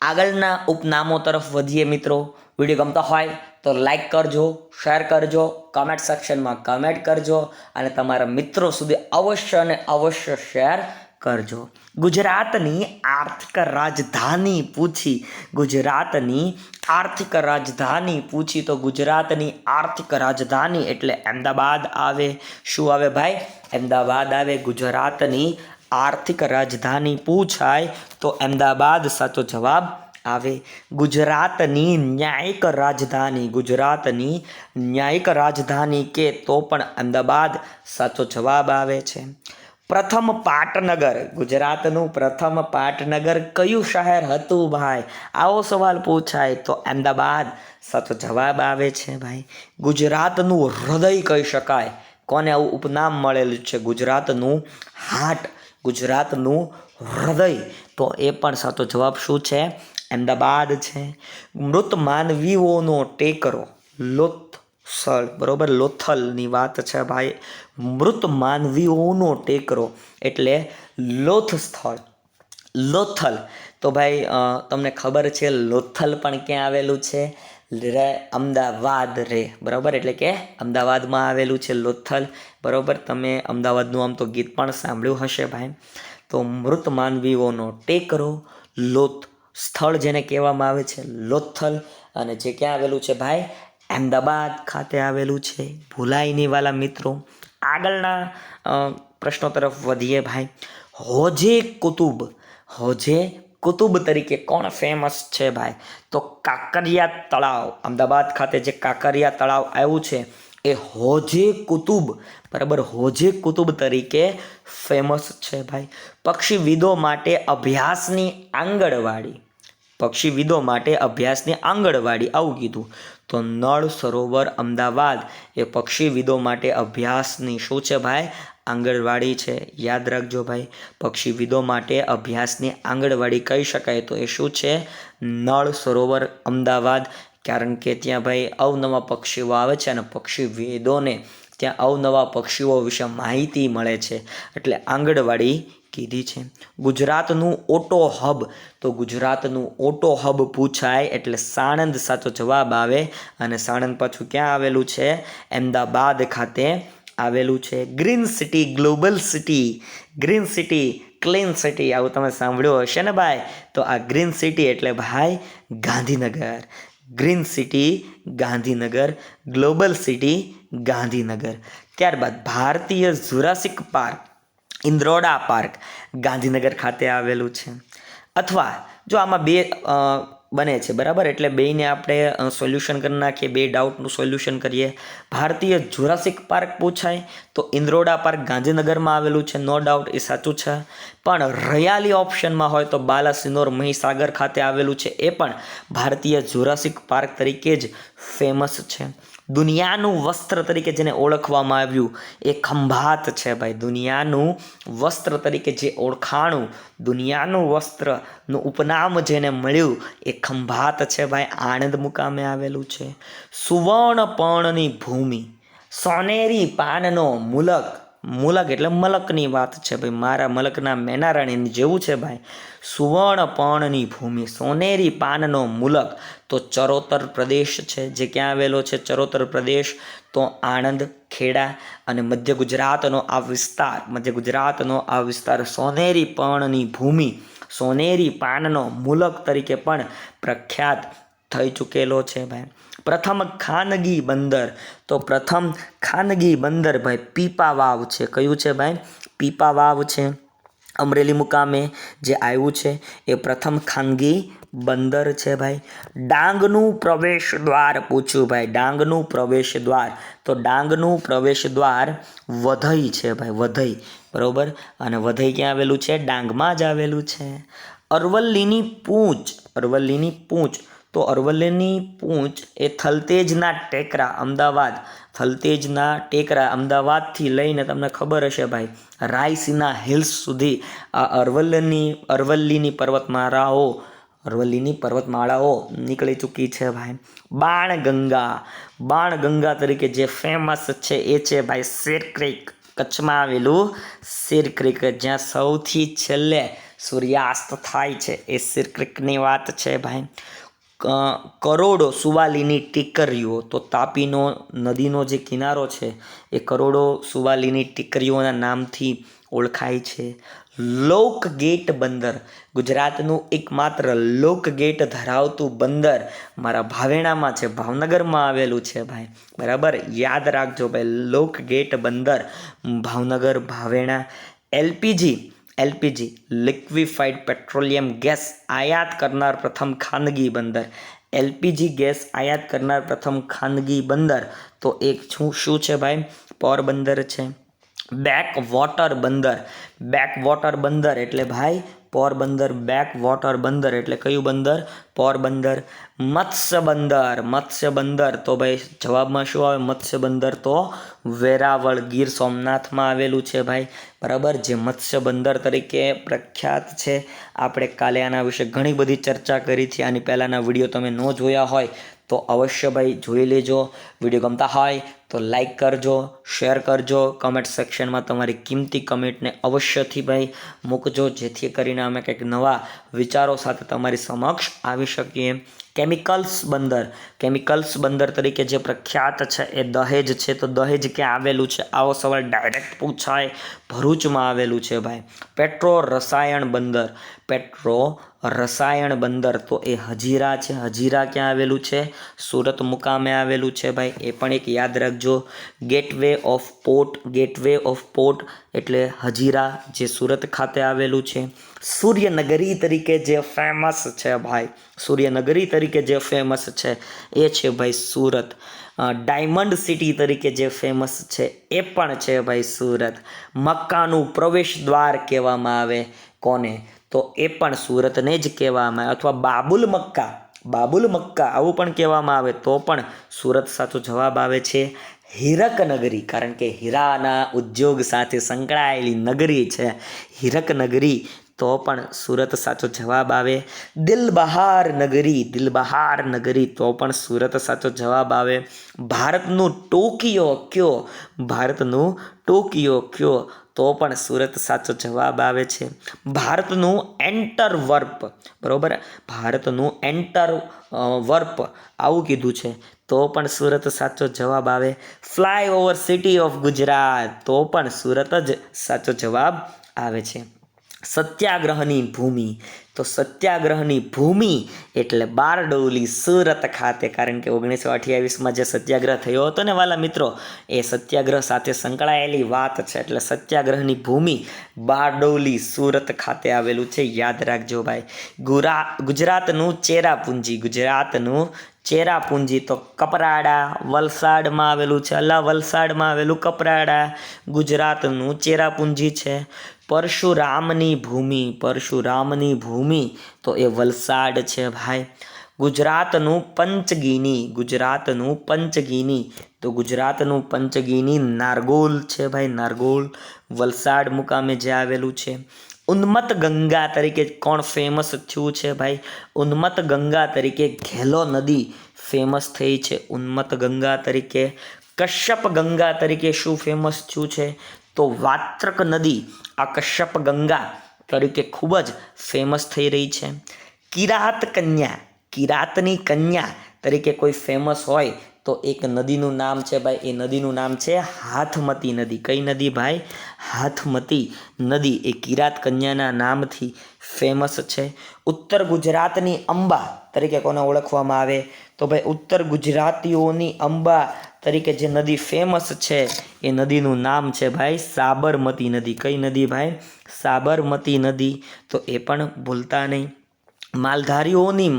આગળના ઉપનામો તરફ વધીએ મિત્રો. વિડીયો ગમતો હોય તો લાઈક કરજો, શેર કરજો, કમેન્ટ સેક્શનમાં કમેન્ટ કરજો અને તમારા મિત્રો સુધી અવશ્ય અને અવશ્ય શેર કરજો. ગુજરાતની આર્થિક રાજધાની પૂછી, ગુજરાતની આર્થિક રાજધાની પૂછી તો ગુજરાતની આર્થિક રાજધાની એટલે અમદાવાદ આવે. શું આવે ભાઈ? અમદાવાદ આવે. ગુજરાતની આર્થિક રાજધાની પૂછાય તો અમદાવાદ સાચો જવાબ આવે. ગુજરાતની ન્યાયિક રાજધાની, ગુજરાતની ન્યાયિક રાજધાની કે તો પણ અમદાવાદ સાચો જવાબ આવે છે. પ્રથમ પાટનગર, ગુજરાતનું પ્રથમ પાટનગર કયું શહેર હતું ભાઈ? આવો સવાલ પૂછાય તો અમદાવાદ સાચો જવાબ આવે છે ભાઈ. ગુજરાતનું હૃદય કહી શકાય, કોને આવું ઉપનામ મળેલું છે? ગુજરાતનું હાર્ટ, ગુજરાતનું હૃદય, તો એ પણ સાચો જવાબ શું છે? અમદાવાદ છે. મૃત માનવીઓનો ટેકરો, લોથલ, બરોબર, લોથલની વાત છે ભાઈ. મૃત માનવીઓનો ટેકરો એટલે લોથ સ્થળ, લોથલ. તો ભાઈ તમને ખબર છે લોથલ પણ ક્યાં આવેલું છે? રે અમદાવાદ રે, બરાબર, એટલે કે અમદાવાદમાં આવેલું છે લોથલ, બરાબર. તમે અમદાવાદનું આમ તો ગીત પણ સાંભળ્યું હશે ભાઈ. તો મૃત માનવીઓનો ટેકરો, લોથ સ્થળ જેને કહેવામાં આવે છે લોથલ, અને જે ક્યાં આવેલું છે ભાઈ? અમદાવાદ ખાતે આવેલું છે. ભૂલાય નહીં વાલા મિત્રો. આગળના પ્રશ્નો તરફ વધીએ ભાઈ. હોજે કુતુબ, હોજે કુતુબ તરીકે કોણ ફેમસ છે ભાઈ? તો કાંકરિયા તળાવ, અમદાવાદ ખાતે જે કાંકરિયા તળાવ આવ્યું છે એ હોજે કુતુબ, બરાબર, હોજે કુતુબ તરીકે ફેમસ છે ભાઈ. પક્ષીવિદો માટે અભ્યાસની આંગણવાડી, પક્ષીવિદો માટે અભ્યાસની આંગણવાડી આવું કીધું તો નળ સરોવર અમદાવાદ એ પક્ષીવિદો માટે અભ્યાસની શું છે ભાઈ? આંગણવાડી છે. યાદ રાખજો ભાઈ, પક્ષીવિદો માટે અભ્યાસની આંગણવાડી કહી શકાય તો એ શું છે? નળ સરોવર અમદાવાદ. કારણ કે ત્યાં ભાઈ અવનવા પક્ષીઓ આવે છે અને પક્ષીવિદોને ત્યાં અવનવા પક્ષીઓ વિશે માહિતી મળે છે, એટલે આંગણવાડી કીધી છે. ગુજરાતનું ઓટો હબ, તો ગુજરાતનું ઓટો હબ પૂછાય એટલે સાણંદ સાચો જવાબ આવે. અને સાણંદ પાછું ક્યાં આવેલું છે? અમદાવાદ ખાતે આવેલું છે. Green city, global city, green city, clean city, આવું તમે સાંભળ્યું હશે ને ભાઈ. તો આ ગ્રીન સિટી એટલે ભાઈ Gandhinagar. Green city Gandhinagar, global city Gandhinagar. ત્યારબાદ ભારતીય Jurassic park, Indroda park Gandhinagar ખાતે આવેલું છે. અથવા જો આમાં બે બને છે, બરાબર, એટલે બેયને આપણે સોલ્યુશન કરી નાખીએ, બે ડાઉટનું સોલ્યુશન કરીએ. ભારતીય જુરાસિક પાર્ક પૂછાય તો ઇન્દ્રોડા પાર્ક ગાંધીનગરમાં આવેલું છે, નો ડાઉટ, એ સાચું છે. પણ રયાલી ઓપ્શનમાં હોય તો બાલાસિનોર મહીસાગર ખાતે આવેલું છે, એ પણ ભારતીય જુરાસિક પાર્ક તરીકે જ ફેમસ છે. દુનિયાનું વસ્ત્ર તરીકે જેને ઓળખવામાં આવ્યું એ ખંભાત છે ભાઈ. દુનિયાનું વસ્ત્ર તરીકે જે ઓળખાણું, દુનિયાનું વસ્ત્રનું ઉપનામ જેને મળ્યું એ ખંભાત છે ભાઈ. આણંદ મુકામે આવેલું છે. સુવર્ણપર્ણની ભૂમિ, સોનેરી પાનનો મુલક, મુલક એટલે મલકની વાત છે ભાઈ, મારા મલકના મેનારાણીની જેવું છે ભાઈ. સુવર્ણપર્ણની ભૂમિ, સોનેરી પાનનો મુલક તો ચરોતર પ્રદેશ છે, જે ક્યાં આવેલો છે? ચરોતર પ્રદેશ તો આણંદ, ખેડા અને મધ્ય ગુજરાતનો આ વિસ્તાર, મધ્ય ગુજરાતનો આ વિસ્તાર સોનેરી પર્ણની ભૂમિ, સોનેરી પાનનો મુલક તરીકે પણ પ્રખ્યાત થઈ ચૂકેલો છે ભાઈ. પ્રથમ ખાનગી બંદર, તો પ્રથમ ખાનગી બંદર ભાઈ પીપા વાવ છે. કયું છે ભાઈ? પીપા વાવ છે. અમરેલી મુકામે જે આવ્યું છે એ પ્રથમ ખાનગી બંદર છે ભાઈ. ડાંગનું પ્રવેશ દ્વાર પૂછ્યું ભાઈ. ડાંગનું પ્રવેશ દ્વાર, તો ડાંગનું પ્રવેશ દ્વાર વધઈ છે ભાઈ, વધઈ, બરોબર. અને વધઈ ક્યાં આવેલું છે? ડાંગમાં જ આવેલું છે. અરવલ્લીની પૂંચ, અરવલ્લીની પૂંચ, તો અરવલ્લીની પૂંચ એ થલતેજના ટેકરા અમદાવાદ, થલતેજના ટેકરા અમદાવાદથી લઈને તમને ખબર હશે ભાઈ રાયસીના હિલ્સ સુધી આ અરવલ્લીની પર્વતમાળાઓ, અરવલ્લીની પર્વતમાળાઓ નીકળી ચૂકી છે ભાઈ. બાણગંગા, બાણગંગા તરીકે જે ફેમસ છે એ છે ભાઈ શેર ક્રીક, કચ્છમાં આવેલું શેર ક્રીક, જ્યાં સૌથી છેલ્લે સૂર્યાસ્ત થાય છે એ સિર ક્રિકની વાત છે ભાઈ. કરોડો સુવાલીની ટીકરીઓ, તો તાપીનો નદીનો જે કિનારો છે એ કરોડો સુવાલીની ટીકરીઓના નામથી ઓળખાય છે. લોક ગેટ બંદર, ગુજરાતનું એકમાત્ર લોક ગેટ ધરાવતું બંદર મારા ભાવેણામાં છે, ભાવનગરમાં આવેલું છે ભાઈ. બરાબર, યાદ રાખજો ભાઈ, લોક ગેટ બંદર Bhavnagar, Bhavena. LPG liquefied petroleum gas આયાત કરનાર પ્રથમ ખાનગી બંદર. એલપીજી ગેસ આયાત કરનાર પ્રથમ ખાનગી બંદર તો એક શું છે ભાઈ? પોરબંદર છે. બેકવોટર બંદર એટલે ભાઈ પોરબંદર. બેકવોટર બંદર એટલે કયું બંદર? પોરબંદર. મત્સ્ય બંદર તો ભાઈ જવાબમાં શું આવે? મત્સ્ય બંદર તો વેરાવળ, ગીર સોમનાથમાં આવેલું છે ભાઈ. બરાબર, જે મત્સ્ય બંદર તરીકે પ્રખ્યાત છે. આપણે કાલે આના વિશે ઘણી બધી ચર્ચા કરી હતી. આની પહેલાંના વિડીયો તમે ન જોયા હોય તો અવશ્ય ભાઈ જોઈ લેજો. વિડીયો ગમતા હોય તો લાઈક કરજો, શેર કરજો, કમેન્ટ સેક્શનમાં તમારી કિંમતી કમેન્ટને અવશ્યથી ભાઈ મૂકજો, જેથી કરીને અમે કંઈક નવા વિચારો સાથે તમારી સમક્ષ આવી શકીએ. કેમિકલ્સ બંદર તરીકે જે પ્રખ્યાત છે એ દહેજ છે. તો દહેજ ક્યાં આવેલું છે? આવો સવાલ ડાયરેક્ટ પૂછાય. ભરૂચમાં આવેલું છે ભાઈ. પેટ્રો રસાયણ બંદર તો એ હજીરા છે. હજીરા ક્યાં આવેલું છે? સુરત મુકામે આવેલું છે ભાઈ. એ પણ એક યાદ રાખજો. ગેટવે ઓફ પોર્ટ એટલે હજીરા, જે સુરત ખાતે આવેલું છે. સૂર્યનગરી તરીકે જે ફેમસ છે ભાઈ, એ છે ભાઈ સુરત. ડાયમંડ સિટી તરીકે જે ફેમસ છે એ પણ છે ભાઈ સુરત. મક્કાનું પ્રવેશ દ્વાર કહેવામાં આવે કોને? તો એ પણ સુરતને જ કહેવામાં આવે. અથવા બાબુલ મક્કા આવું પણ કહેવામાં આવે તો પણ સુરત સાચો જવાબ આવે છે. હીરક નગરી, કારણ કે હીરાના ઉદ્યોગ સાથે સંકળાયેલી નગરી છે હીરક નગરી, તો પણ સુરત સાચો જવાબ આવે. દિલબહાર નગરી તો પણ સુરત સાચો જવાબ આવે. ભારતનું ટોકિયો કયો? તો પણ સુરત સાચો જવાબ આવે છે. ભારતનું એન્ટરવર્પ, બરોબર, ભારતનું એન્ટરવર્પ આવું કીધું છે તો પણ સુરત સાચો જવાબ આવે. ફ્લાયઓવર સિટી ઓફ ગુજરાત, તો પણ સુરત જ સાચો જવાબ આવે છે. સત્યાગ્રહની ભૂમિ એટલે બારડોલી સુરત ખાતે, કારણ કે 1928માં જે સત્યાગ્રહ થયો હતો ને વાલા મિત્રો, એ સત્યાગ્રહ સાથે સંકળાયેલી વાત છે. એટલે સત્યાગ્રહની ભૂમિ બારડોલી સુરત ખાતે આવેલું છે. યાદ રાખજો ભાઈ. ગુજરાતનું ચેરાપુંજી તો કપરાડા વલસાડમાં આવેલું છે. વલસાડમાં આવેલું કપરાડા ગુજરાતનું ચેરાપુંજી છે. પરશુરામની ભૂમિ તો એ વલસાડ છે ભાઈ. ગુજરાતનું પંચગીની નારગોલ છે ભાઈ. નારગોલ વલસાડ મુકામે જે આવેલું છે. ઉન્મત્ત ગંગા તરીકે કોણ ફેમસ થયું છે ભાઈ? ઉન્મત્ત ગંગા તરીકે ઘેલો નદી ફેમસ થઈ છે. ઉન્મત્ત ગંગા તરીકે. કશ્યપ ગંગા તરીકે શું ફેમસ થયું છે? તો વાત્રક નદી આ કશ્યપ ગંગા તરીકે ખૂબ જ ફેમસ થઈ રહી છે. કિરાતની કન્યા તરીકે કોઈ ફેમસ હોય તો એક નદીનું નામ છે ભાઈ, એ નદીનું નામ છે હાથમતી નદી. કઈ નદી ભાઈ? હાથમતી નદી એ કિરાત કન્યાના નામથી ફેમસ છે. ઉત્તર ગુજરાતની અંબા તરીકે કોને ઓળખવામાં આવે? તો ભાઈ ઉત્તર ગુજરાતીઓની અંબા તરીકે જે નદી ફેમસ છે એ નદીનું નામ છે ભાઈ સાબરમતી નદી. કઈ નદી ભાઈ? સાબરમતી નદી, તો એ પણ ભૂલતા નહીં. માલધારીઓની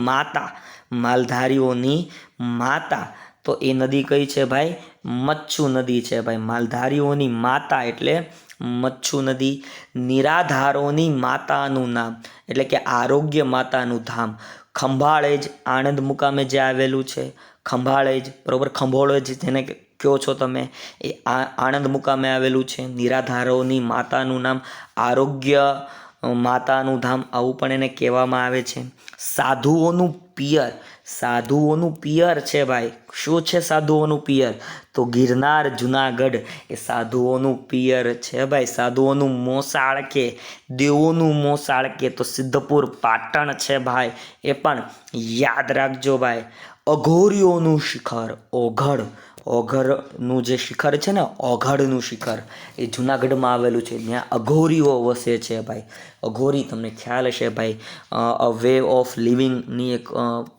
માતા તો એ નદી કઈ છે ભાઈ? મચ્છુ નદી છે ભાઈ. માલધારીઓની માતા એટલે મચ્છુ નદી. નિરાધારોની માતાનું નામ એટલે કે આરોગ્ય માતાનું ધામ ખંભાળેજ આણંદ મુકામે જે આવેલું છે. ખંભાળેજ, બરોબર, ખંભોળેજ જેને કહો છો તમે, એ આણંદ મુકામે આવેલું છે. નિરાધારોની માતાનું નામ આરોગ્ય માતાનું ધામ આવું પણ એને કહેવામાં આવે છે. સાધુઓનું સાધુઓનું પિયર છે ભાઈ. શું છે સાધુઓનું પિયર? તો ગિરનાર જુનાગઢ એ સાધુઓનું પિયર છે ભાઈ. સાધુઓનું મોસાળ કે દેવોનું મોસાળ કે તો સિદ્ધપુર પાટણ છે ભાઈ. એ પણ યાદ રાખજો ભાઈ. અઘોરીઓનું શિખર ઓઘડ, ઓઘરનું જે શિખર છે ને, ઓઘડનું શિખર એ જુનાગઢમાં આવેલું છે. ત્યાં અઘોરીઓ વસે છે ભાઈ. અઘોરી તમને ખ્યાલ હશે ભાઈ, અ વે ઓફ લિવિંગની એક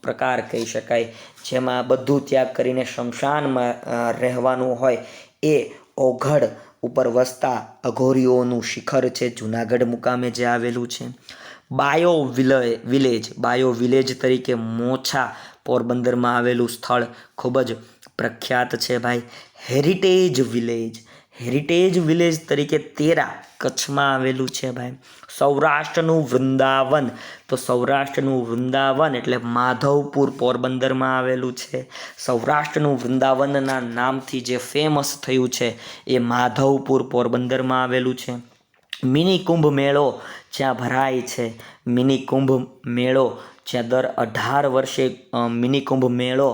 પ્રકાર કહી શકાય, જેમાં બધું ત્યાગ કરીને શમશાનમાં રહેવાનું હોય. એ ઓઘડ ઉપર વસતા અઘોરીઓનું શિખર છે જુનાગઢ મુકામે જે આવેલું છે. બાયો વિલેજ, બાયો વિલેજ તરીકે મોછા પોરબંદરમાં આવેલું સ્થળ ખૂબ જ પ્રખ્યાત છે ભાઈ. હેરિટેજ વિલેજ, હેરિટેજ વિલેજ તરીકે તેરા કચ્છમાં આવેલું છે ભાઈ. સૌરાષ્ટ્રનું વૃંદાવન, તો સૌરાષ્ટ્રનું વૃંદાવન એટલે માધવપુર પોરબંદરમાં આવેલું છે. સૌરાષ્ટ્રનું વૃંદાવનના નામથી જે ફેમસ થયું છે એ માધવપુર પોરબંદરમાં આવેલું છે. મિની કુંભ મેળો જ્યાં ભરાય છે, મિની કુંભ મેળો જ્યાં દર 18 વર્ષે મિની કુંભ મેળો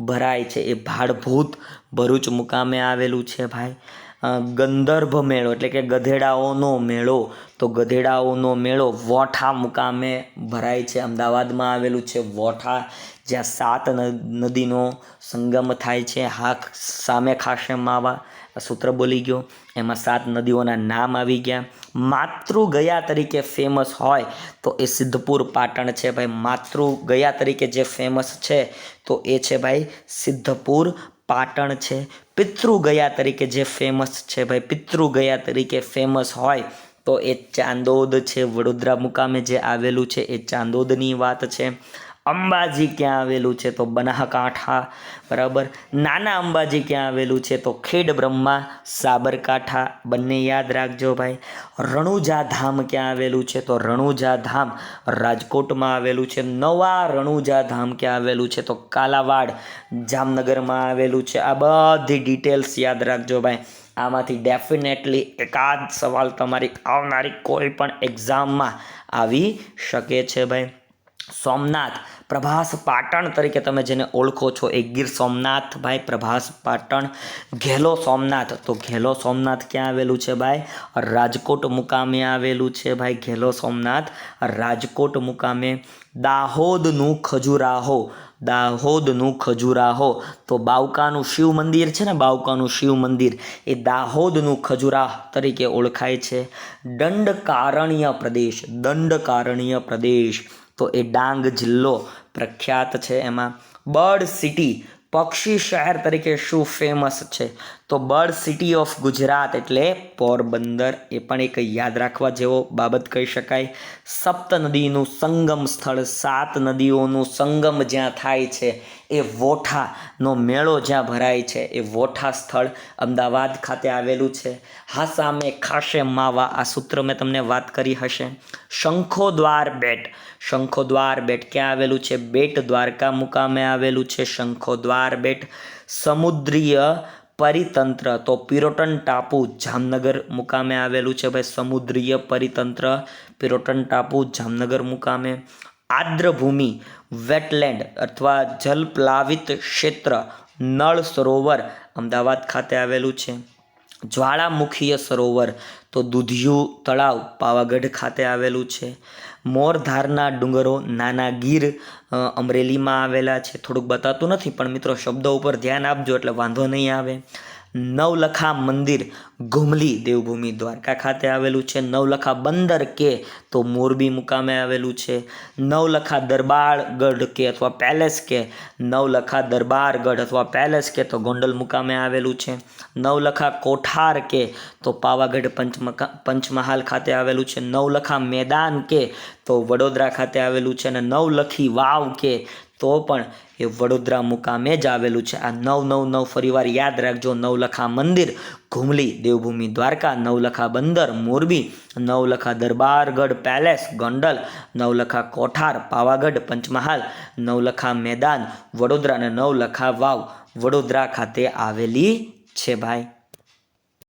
ભરાય છે, એ ભાડભૂત ભરૂચ મુકામે આવેલું છે ભાઈ. ગંધર્ભ મેળો એટલે કે ગધેડાઓનો મેળો, તો ગધેડાઓનો મેળો વોઠા મુકામે ભરાય છે, અમદાવાદમાં આવેલું છે વોઠા, જ્યાં 7 નદીનો સંગમ થાય છે. હાક સામે ખાશે માવા, સૂત્ર બોલી ગયો, એમાં 7 નદીઓના નામ આવી ગયા. માતૃગયા તરીકે ફેમસ હોય તો એ સિદ્ધપુર પાટણ છે ભાઈ. માતૃગયા તરીકે જે ફેમસ છે તો એ છે ભાઈ સિદ્ધપુર પાટણ છે. પિતૃગયા તરીકે જે ફેમસ છે ભાઈ, પિતૃગયા તરીકે ફેમસ હોય તો એ ચાંદોદ છે, વડોદરા મુકામે જે આવેલું છે એ ચાંદોદની વાત છે. અંબાજી ક્યાં આવેલું છે? તો બનાસકાંઠા, બરાબર. નાના અંબાજી ક્યાં આવેલું છે? તો ખેડ બ્રહ્મા, સાબરકાંઠા, બંને યાદ રાખજો ભાઈ. રણુજા ધામ ક્યાં આવેલું છે? તો રણુજા ધામ રાજકોટમાં આવેલું છે. નવા રણુજા ધામ ક્યાં આવેલું છે? તો કાલાવાડ જામનગરમાં આવેલું છે. આ બધી ડિટેલ્સ યાદ રાખજો ભાઈ. આમાંથી ડેફિનેટલી એકાદ સવાલ તમારી આવનારી કોઈ પણ એક્ઝામમાં આવી શકે છે ભાઈ. સોમનાથ, પ્રભાસ પાટણ તરીકે તમે જેને ઓળખો છો એ ગીર સોમનાથ ભાઈ, પ્રભાસ પાટણ. ઘેલો સોમનાથ, તો ઘેલો સોમનાથ ક્યાં આવેલું છે ભાઈ? રાજકોટ મુકામે આવેલું છે ભાઈ. ઘેલો સોમનાથ રાજકોટ મુકામે. દાહોદનું ખજુરાહો, દાહોદનું ખજુરાહો, તો બાવકાનું શિવ મંદિર છે ને, બાવકાનું શિવ મંદિર એ દાહોદનું ખજુરાહ તરીકે ઓળખાય છે. દંડકારણ્ય પ્રદેશ, દંડકારણ્ય પ્રદેશ, તો એ ડાંગ જિલ્લો પ્રખ્યાત છે. એમાં બર્ડ સિટી, પક્ષી શહેર તરીકે શું ફેમસ છે? તો બર્ડ સિટી ઓફ ગુજરાત એટલે પોરબંદર. એ પણ એક યાદ રાખવા જેવો બાબત કહી શકાય. સપ્ત નદીનું સંગમ સ્થળ, 7 નદીઓનું સંગમ જ્યાં થાય છે એ વોઠાનો મેળો જ્યાં ભરાય છે એ વોઠા સ્થળ અમદાવાદ ખાતે આવેલું છે. હા સામે ખાશે માવા, આ સૂત્ર મેં તમને વાત કરી હશે. શંખોદ્વાર બેટ, શંખોદ્વાર બેટ ક્યાં આવેલું છે? બેટ દ્વારકા મુકામે આવેલું છે શંખોદ્વાર બેટ. સમુદ્રીય પરિતંત્ર, તો પિરોટન ટાપુ જામનગર મુકામે આવેલું છે ભાઈ. સમુદ્રીય પરિતંત્ર પિરોટન ટાપુ જામનગર મુકામે. આર્દ્રભૂમિ, વેટલેન્ડ અથવા જલપ્લાવિત ક્ષેત્ર, નળ સરોવર અમદાવાદ ખાતે આવેલું છે. જ્વાળામુખીય સરોવર, તો દૂધિયું તળાવ પાવાગઢ ખાતે આવેલું છે. મોરધારના ડુંગરો, નાના ગીર અમરેલીમાં આવેલા છે. થોડુંક બતાતું નથી પણ મિત્રો શબ્દો ઉપર ધ્યાન આપજો એટલે વાંધો નહીં આવે. નવલખા મંદિર ઘુમલી દેવભૂમિ દ્વારકા ખાતે આવેલું છે. નવલખા બંદર કે તો મોરબી મુકામે આવેલું છે. નવલખા દરબારગઢ કે અથવા પેલેસ કે, નવલખા દરબારગઢ અથવા પેલેસ કે તો ગોંડલ મુકામે આવેલું છે. નવલખા કોઠાર કે તો પાવાગઢ પંચમહાલ ખાતે આવેલું છે. નવલખા મેદાન કે તો વડોદરા ખાતે આવેલું છે. અને નવલખી વાવ કે તો પણ એ વડોદરા મુકામે જ આવેલું છે. આ 999 ફરીવાર યાદ રાખજો. નવલખા મંદિર ઘુમલી દેવભૂમિ દ્વારકા, નવલખા બંદર મોરબી, નવલખા દરબારગઢ પેલેસ ગોંડલ, નવલખા કોઠાર પાવાગઢ પંચમહાલ, નવલખા મેદાન વડોદરા અને નવલખા વાવ વડોદરા ખાતે આવેલી છે ભાઈ.